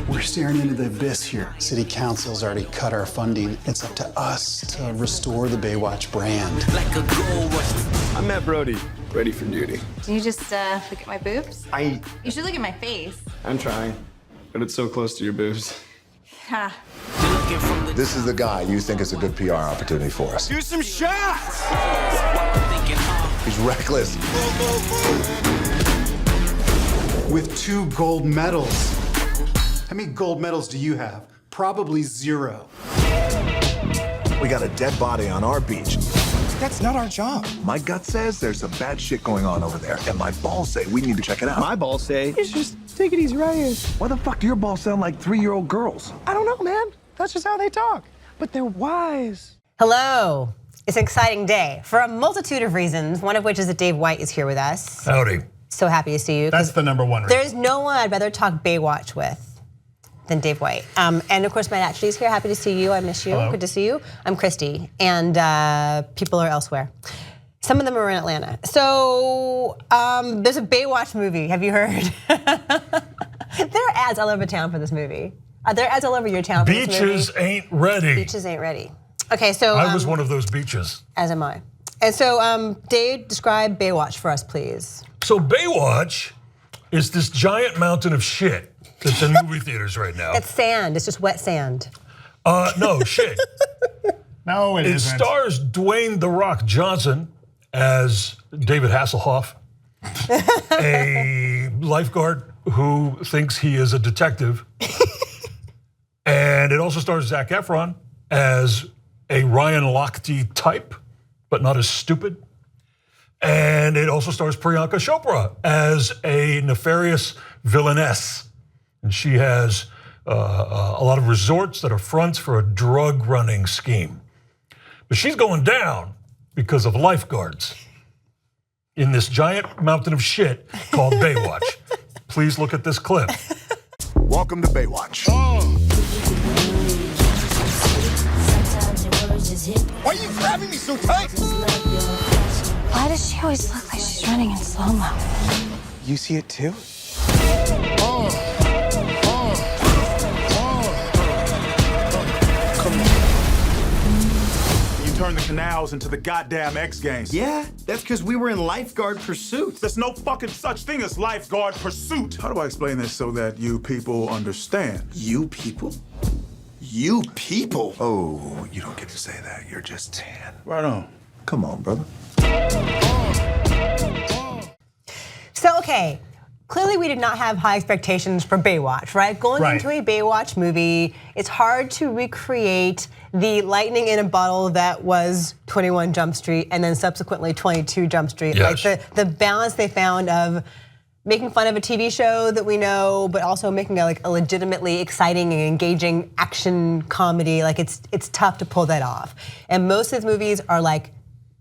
We're staring into the abyss here. City Council's already cut our funding. It's up to us to restore the Baywatch brand. I'm Matt Brody, ready for duty. Can you just look at my boobs? You should look at my face. I'm trying, but it's so close to your boobs. Ha. This is the guy you think is a good PR opportunity for us. Do some shots! He's reckless. With 2 gold medals. How many gold medals do you have? Probably 0. We got a dead body on our beach. That's not our job. My gut says there's some bad shit going on over there, and my balls say we need to check it out. My balls say, you should just take it easy right here. Why the fuck do your balls sound like 3-year-old girls? I don't know, man. That's just how they talk. But they're wise. Hello. It's an exciting day for a multitude of reasons, one of which is that Dave White is here with us. Howdy. So happy to see you. That's the number one reason. There's no one I'd rather talk Baywatch with than Dave White. And of course, Matt Atchley's here. Happy to see you. I miss you. Hello. Good to see you. I'm Christy, and people are elsewhere. Some of them are in Atlanta. So there's a Baywatch movie. Have you heard? There are ads all over town for this movie. There are ads all over your town for this movie. Beaches ain't ready. Beaches ain't ready. Okay, so I was one of those beaches. As am I. And so, Dave, describe Baywatch for us, please. So Baywatch is this giant mountain of shit that's in movie theaters right now. It's sand. It's just wet sand. No, shit. No, it isn't. It stars Dwayne "The Rock" Johnson as David Hasselhoff, a lifeguard who thinks he is a detective. And it also stars Zac Efron as a Ryan Lochte type, but not as stupid. And it also stars Priyanka Chopra as a nefarious villainess. And she has a lot of resorts that are fronts for a drug running scheme. But she's going down because of lifeguards in this giant mountain of shit called Baywatch. Please look at this clip. Welcome to Baywatch. Why are you grabbing me so tight? Why does she always look like she's running in slow-mo? You see it too? You turned the canals into the goddamn X Games. Yeah, that's because we were in lifeguard pursuit. There's no fucking such thing as lifeguard pursuit. How do I explain this so that you people understand? You people? You people? Oh, you don't get to say that. You're just tan. Right on. Come on, brother. So, okay, clearly we did not have high expectations for Baywatch, right? Going into a Baywatch movie, it's hard to recreate the lightning in a bottle that was 21 Jump Street and then subsequently 22 Jump Street. Yes. Like the balance they found of making fun of a TV show that we know, but also making a legitimately exciting and engaging action comedy. Like it's tough to pull that off. And most of these movies are like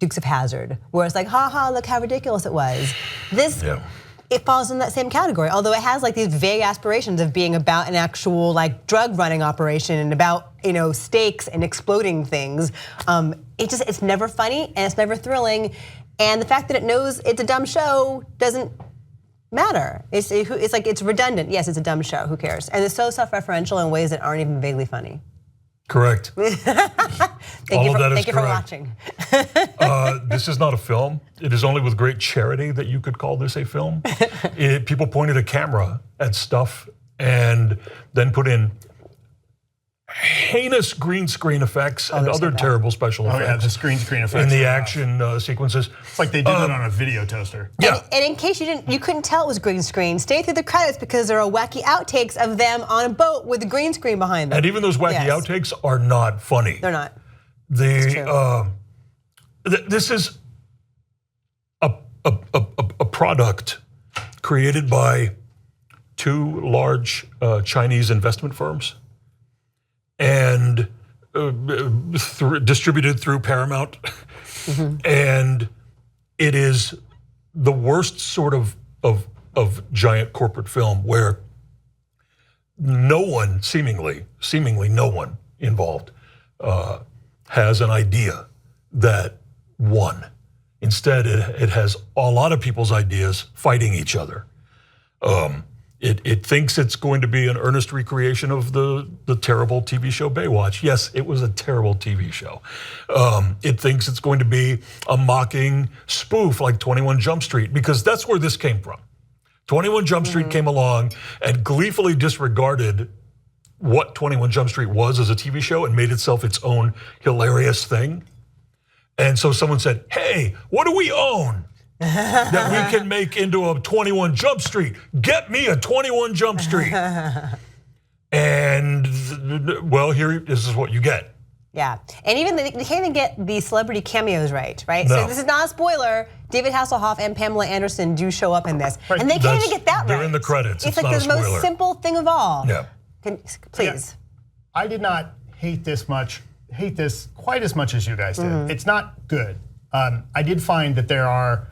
Dukes of Hazzard, where it's like, ha ha, look how ridiculous it was. This, it falls in that same category, although it has like these vague aspirations of being about an actual like drug running operation and about, you know, stakes and exploding things. It's never funny and it's never thrilling. And the fact that it knows it's a dumb show doesn't matter. It's like it's redundant. Yes, it's a dumb show. Who cares? And it's so self-referential in ways that aren't even vaguely funny. Correct. Thank you for watching. This is not a film. It is only with great charity that you could call this a film. People pointed a camera at stuff and then put in heinous green screen effects and other terrible special effects. Oh yeah, the screen effects in the action sequences. It's like they did it on a video toaster. Yeah. And in case you couldn't tell it was green screen, stay through the credits because there are wacky outtakes of them on a boat with the green screen behind them. And even those wacky outtakes are not funny. They're not. This is a product created by 2 large Chinese investment firms and distributed through Paramount. And it is the worst sort of giant corporate film where no one, seemingly no one involved has an idea that won. Instead, it has a lot of people's ideas fighting each other. It thinks it's going to be an earnest recreation of the terrible TV show Baywatch. Yes, it was a terrible TV show. It thinks it's going to be a mocking spoof like 21 Jump Street, because that's where this came from. 21 Jump Street came along and gleefully disregarded what 21 Jump Street was as a TV show and made itself its own hilarious thing. And so someone said, hey, what do we own that we can make into a 21 Jump Street? Get me a 21 Jump Street. And well, this is what you get. Yeah, and even they can't even get the celebrity cameos right? No. So this is not a spoiler. David Hasselhoff and Pamela Anderson do show up in this, and they can't even get that right. They're in the credits. It's not like a the spoiler. most simple thing of all. Yeah. Please. Yeah. I did not hate this quite as much as you guys did. It's not good. I did find that there are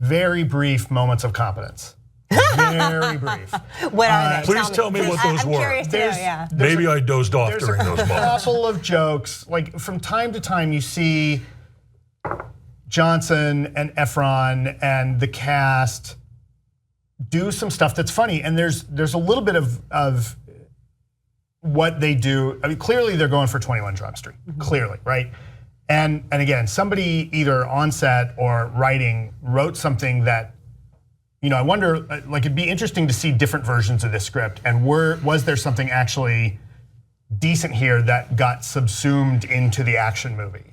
very brief moments of competence. Very brief. What are they? Please tell me what those I'm were. curious to know, yeah. Maybe I dozed off There's during those a moments. couple of jokes. Like from time to time, you see Johnson and Efron and the cast do some stuff that's funny, and there's a little bit of what they do. I mean, clearly they're going for 21 Jump Street. Clearly, right? And again, somebody either on set or writing wrote something that, you know, I wonder, like it'd be interesting to see different versions of this script, and was there something actually decent here that got subsumed into the action movie?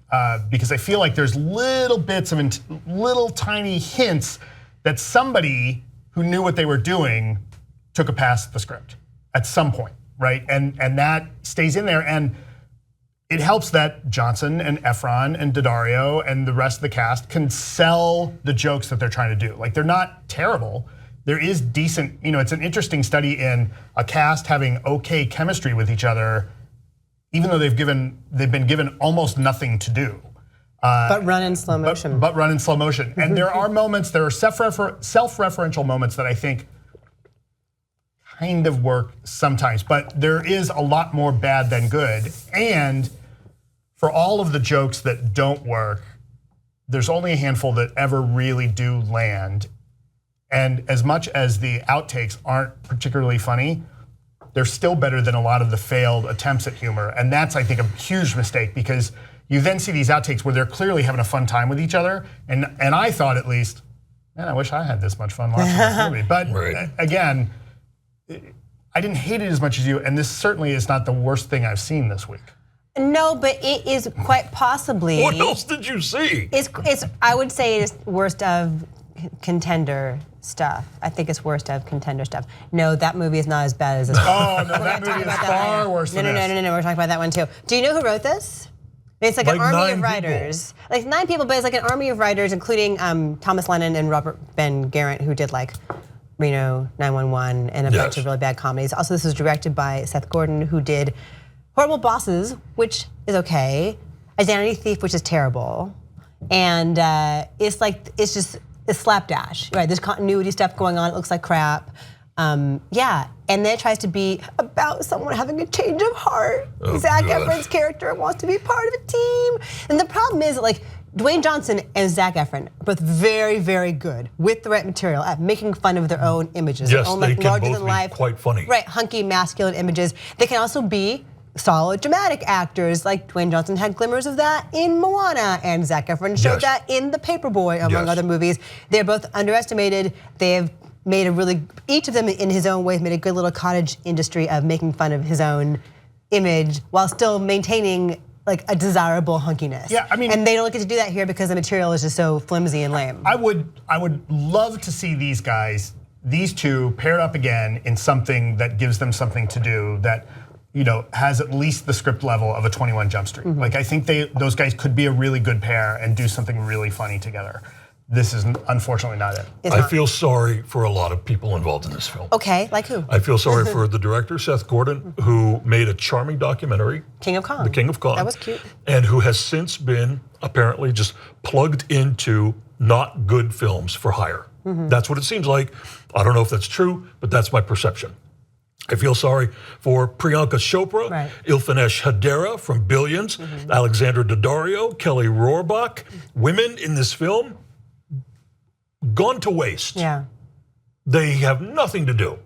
Because I feel like there's little bits of little tiny hints that somebody who knew what they were doing took a pass at the script at some point, right? And that stays in there, and it helps that Johnson and Efron and Daddario and the rest of the cast can sell the jokes that they're trying to do. Like they're not terrible. There is decent, you know, it's an interesting study in a cast having okay chemistry with each other, even though they've been given almost nothing to do. But run in slow motion. But run in slow motion. And there are moments, there are self-referential moments that I think kind of work sometimes, but there is a lot more bad than good. And for all of the jokes that don't work, there's only a handful that ever really do land. And as much as the outtakes aren't particularly funny, they're still better than a lot of the failed attempts at humor. And that's, I think, a huge mistake, because you then see these outtakes where they're clearly having a fun time with each other. And I thought, at least, man, I wish I had this much fun watching this movie. But again, I didn't hate it as much as you, and this certainly is not the worst thing I've seen this week. No, but it is quite possibly. What else did you see? It's I would say it is worst of contender stuff. I think it's worst of contender stuff. No, that movie is not as bad as this. Oh, no, that movie is far worse than this. No, we're talking about that one too. Do you know who wrote this? It's like an army of writers. Like 9 people, but it's like an army of writers, including Thomas Lennon and Robert Ben Garant, who did like Reno 911 and a bunch of really bad comedies. Also, this was directed by Seth Gordon, who did Horrible Bosses, which is okay, Identity Thief, which is terrible, and it's just slapdash, right? There's continuity stuff going on. It looks like crap. Yeah, and then it tries to be about someone having a change of heart. Zac Efron's character wants to be part of a team, and the problem is like Dwayne Johnson and Zac Efron are both very, very good with the right material at making fun of their own images. Yes, their own, they like, can larger both than be life, quite funny. Right, hunky, masculine images. They can also be solid dramatic actors, like Dwayne Johnson had glimmers of that in Moana, and Zac Efron showed that in The Paperboy, among other movies. They're both underestimated. They have made each of them in his own way, made a good little cottage industry of making fun of his own image while still maintaining like a desirable hunkiness. Yeah, I mean, and they don't get to do that here because the material is just so flimsy and lame. I would love to see these guys, these two paired up again in something that gives them something to do that, you know, has at least the script level of a 21 Jump Street. Like I think those guys could be a really good pair and do something really funny together. This is unfortunately not it. I feel sorry for a lot of people involved in this film. Okay, like who? I feel sorry for the director, Seth Gordon, who made a charming documentary, King of Kong. The King of Kong. That was cute. And who has since been apparently just plugged into not good films for hire. That's what it seems like. I don't know if that's true, but that's my perception. I feel sorry for Priyanka Chopra, Ilfanesh Hadera from Billions, Alexandra Daddario, Kelly Rohrbach. Women in this film, gone to waste. Yeah. They have nothing to do.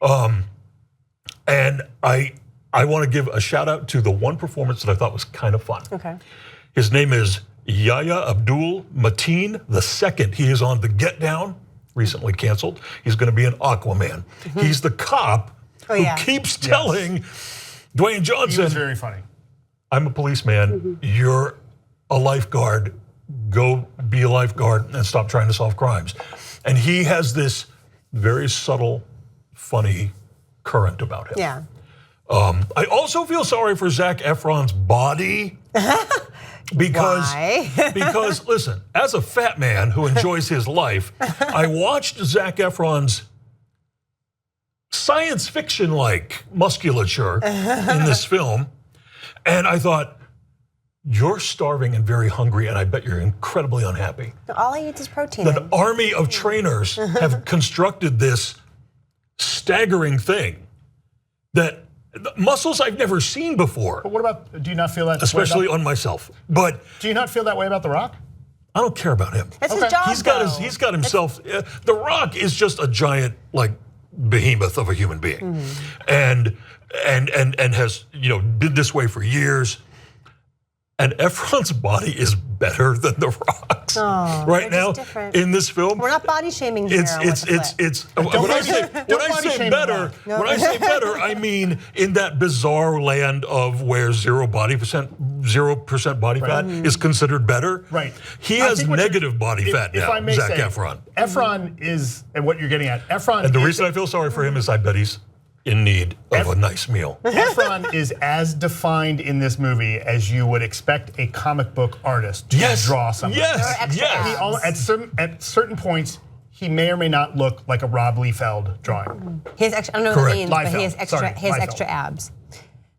And I want to give a shout out to the one performance that I thought was kind of fun. Okay. His name is Yahya Abdul Mateen II. He is on The Get Down, recently canceled. He's going to be an Aquaman. He's the cop who keeps telling Dwayne Johnson, He was very funny. I'm a policeman, you're a lifeguard, go be a lifeguard and stop trying to solve crimes. And he has this very subtle, funny current about him. Yeah. I also feel sorry for Zac Efron's body. Because listen, as a fat man who enjoys his life, I watched Zac Efron's science fiction-like musculature in this film, and I thought, you're starving and very hungry, and I bet you're incredibly unhappy. All I eat is protein. An army of trainers have constructed this staggering thing that muscles I've never seen before. But what about, do you not feel that? Especially on myself. But do you not feel that way about The Rock? I don't care about him. That's his job, He's got himself. The Rock is just a giant behemoth of a human being, and has been this way for years. And Efron's body is better than The Rock's right now in this film. We're not body shaming here. When I say better, I mean in that bizarre land of where 0% body fat is considered better. Right. He has negative body fat now. Zac Efron. Efron is, and what you're getting at, Efron. And the reason I feel sorry for him is I bet he's in need of a nice meal. Efron is as defined in this movie as you would expect a comic book artist to draw something. At certain points, he may or may not look like a Rob Liefeld drawing. He has extra, I don't know what that means, but he has extra abs.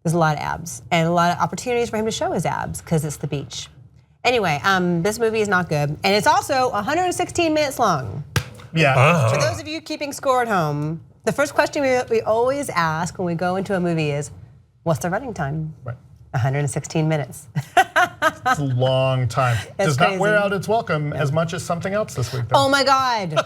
There's a lot of abs and a lot of opportunities for him to show his abs because it's the beach. Anyway, this movie is not good, and it's also 116 minutes long. Yeah. For those of you keeping score at home, the first question we always ask when we go into a movie is, what's the running time? Right. 116 minutes. It's a long time. Does not crazy. wear out its welcome as much as something else this week, though. Oh my God.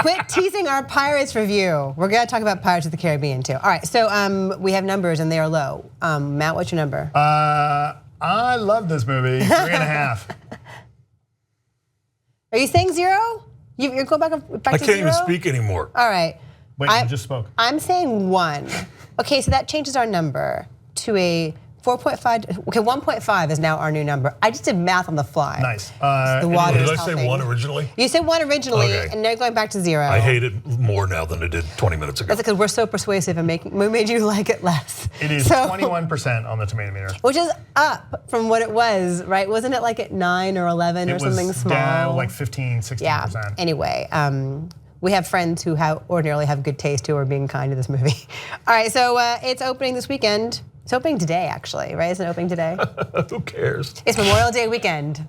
Quit teasing our Pirates review. We're gonna talk about Pirates of the Caribbean too. All right, so we have numbers and they are low. Matt, what's your number? I love this movie, 3.5. Are you saying 0? You're going back to 0? I can't even speak anymore. All right. Wait, you just spoke. I'm saying 1. Okay, so that changes our number to a 4.5. Okay, 1.5 is now our new number. I just did math on the fly. Nice. The water Did is I say helping. 1 originally? You said 1 originally, Okay. and now you're going back to 0. I hate it more now than I did 20 minutes ago. That's because we're so persuasive and we made you like it less. It is 21% on the tomato meter. Which is up from what it was, right? Wasn't it like at 9 or 11 or something small? Down like 15, 16%. Yeah. Anyway, we have friends who ordinarily have good taste who are being kind to this movie. All right, so it's opening this weekend. It's opening today, actually, right? Isn't it opening today? Who cares? It's Memorial Day weekend.